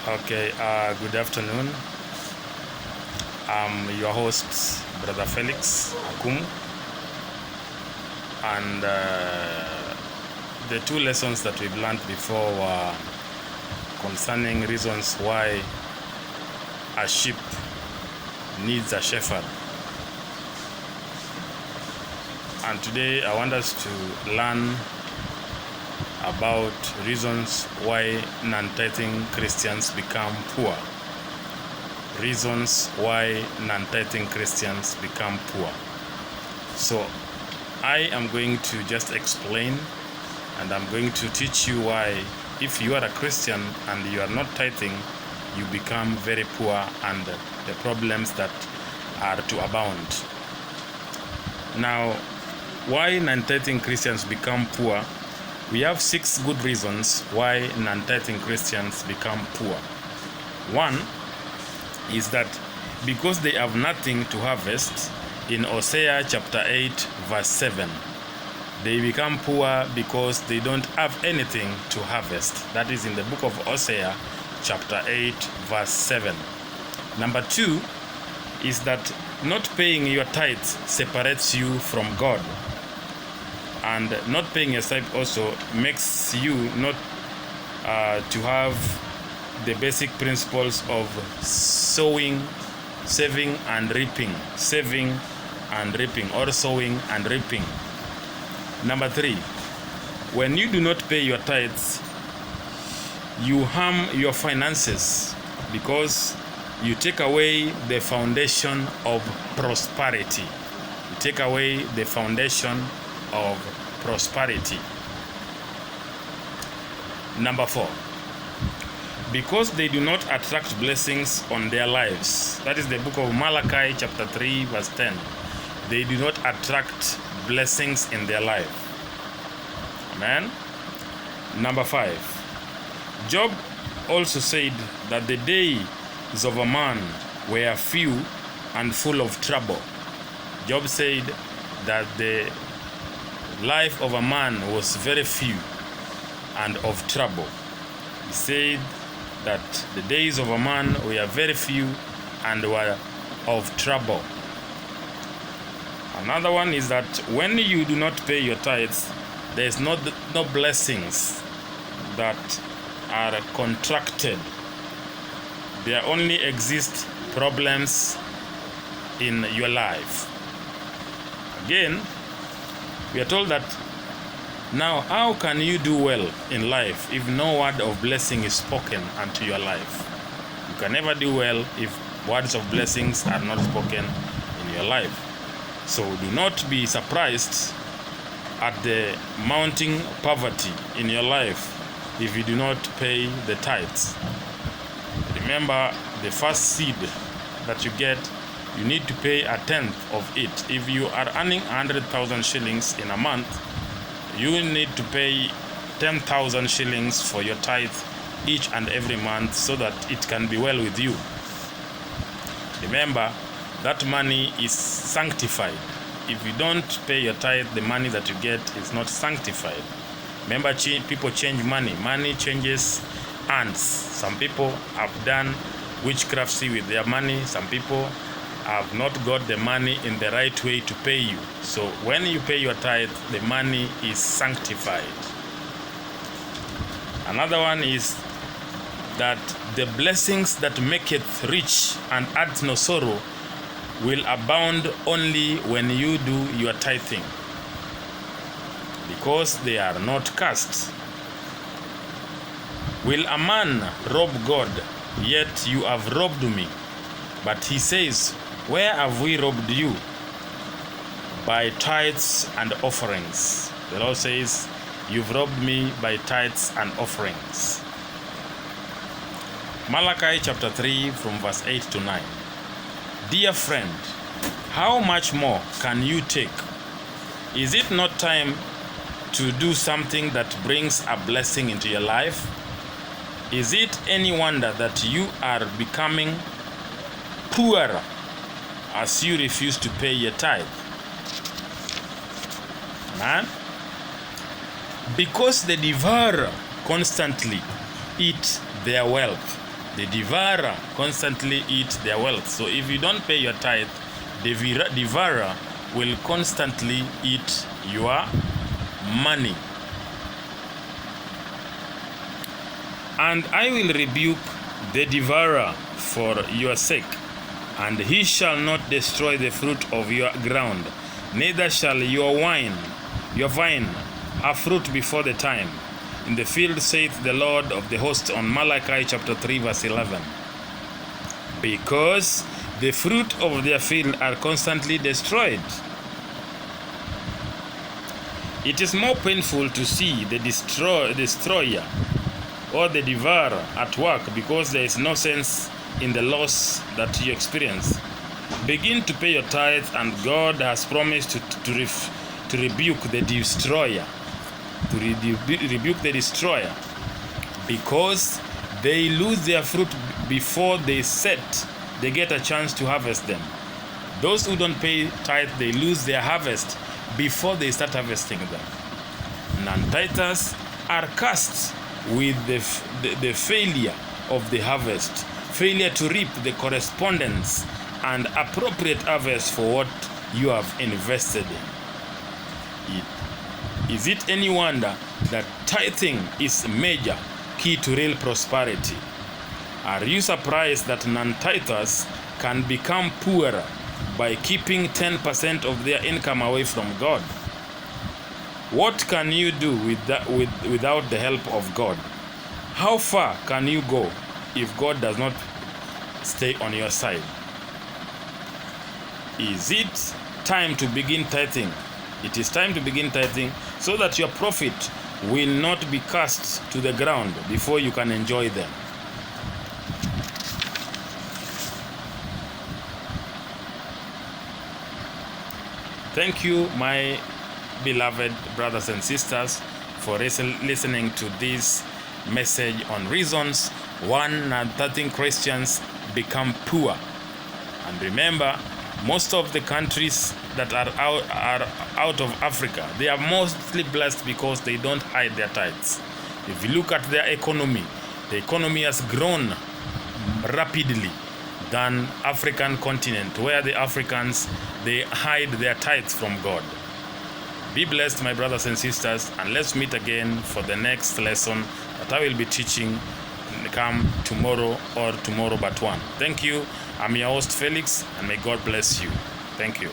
Okay, good afternoon. I'm your host, Brother Felix Akum, and the two lessons that we've learned before were concerning reasons why a sheep needs a shepherd. And today I want us to learn about reasons why non-tithing Christians become poor. Reasons why non-tithing Christians become poor. So I am going to just explain, and I'm going to teach you why, if you are a Christian and you are not tithing, you become very poor, and the problems that are to abound. Now, why non-tithing Christians become poor? We have 6 good reasons why non-tithing Christians become poor. One is that because they have nothing to harvest. In Hosea chapter 8 verse 7, they become poor because they don't have anything to harvest. That is in the book of Hosea chapter 8 verse 7. Number 2 is that not paying your tithes separates you from God. And not paying your tithe also makes you not to have the basic principles of sowing, saving and reaping. Saving and reaping, or sowing and reaping. Number 3, when you do not pay your tithes, you harm your finances because you take away the foundation of prosperity. You take away the foundation of prosperity. Number 4, because they do not attract blessings on their lives. That is the book of Malachi chapter 3 verse 10. They do not attract blessings in their life. Amen. Number 5, Job also said that the days of a man were few and full of trouble. Job said that the life of a man was very few and of trouble. He said that the days of a man were very few and were of trouble. Another one is that when you do not pay your tithes, there is no blessings that are contracted. There only exist problems in your life. Again, we are told that now how can you do well in life if no word of blessing is spoken unto your life? You can never do well if words of blessings are not spoken in your life. So do not be surprised at the mounting poverty in your life if you do not pay the tithes. Remember, the first seed that you get, you need to pay 1/10 of it. If you are earning 100,000 shillings in a month, you need to pay 10,000 shillings for your tithe each and every month so that it can be well with you. Remember, that money is sanctified. If you don't pay your tithe, the money that you get is not sanctified. Remember, people change money. Money changes hands. Some people have done witchcrafty with their money. Some people have not got the money in the right way to pay you. So when you pay your tithe, the money is sanctified. Another one is that the blessings that maketh rich and adds no sorrow will abound only when you do your tithing, because they are not cursed. Will a man rob God? Yet you have robbed me. But he says, where have we robbed you? By tithes and offerings. The Lord says, you've robbed me by tithes and offerings. Malachi chapter 3 from verse 8 to 9. Dear friend, how much more can you take? Is it not time to do something that brings a blessing into your life? Is it any wonder that you are becoming poorer as you refuse to pay your tithe? Man, because the devourer constantly eat their wealth. The devourer constantly eat their wealth. So if you don't pay your tithe, the devourer will constantly eat your money. And I will rebuke the devourer for your sake, and he shall not destroy the fruit of your ground, neither shall your vine have fruit before the time. In the field, saith the Lord of the hosts, on Malachi chapter 3 verse 11. Because the fruit of their field are constantly destroyed. It is more painful to see the destroyer or the devourer at work, because there is no sense in the loss that you experience. Begin to pay your tithe, and God has promised to rebuke the destroyer. To rebuke the destroyer, because they lose their fruit before they get a chance to harvest them. Those who don't pay tithe, they lose their harvest before they start harvesting them. Non-tithers are cursed with the failure of the harvest, failure to reap the correspondence and appropriate harvest for what you have invested in. Is it any wonder that tithing is a major key to real prosperity? Are you surprised that non-tithers can become poorer by keeping 10% of their income away from God? What can you do without the help of God? How far can you go if God does not stay on your side? Is it time to begin tithing? It is time to begin tithing, so that your profit will not be cast to the ground before you can enjoy them. Thank you, my beloved brothers and sisters, for listening to this message on reasons non-tithing Christians become poor. And remember, most of the countries that are out of Africa, they are mostly blessed because they don't hide their tithes. If you look at their economy, the economy has grown rapidly than African continent, where the Africans, they hide their tithes from God. Be blessed, my brothers and sisters, and let's meet again for the next lesson that I will be teaching come tomorrow or tomorrow but one. Thank you. I'm your host Felix, and may God bless you. Thank you.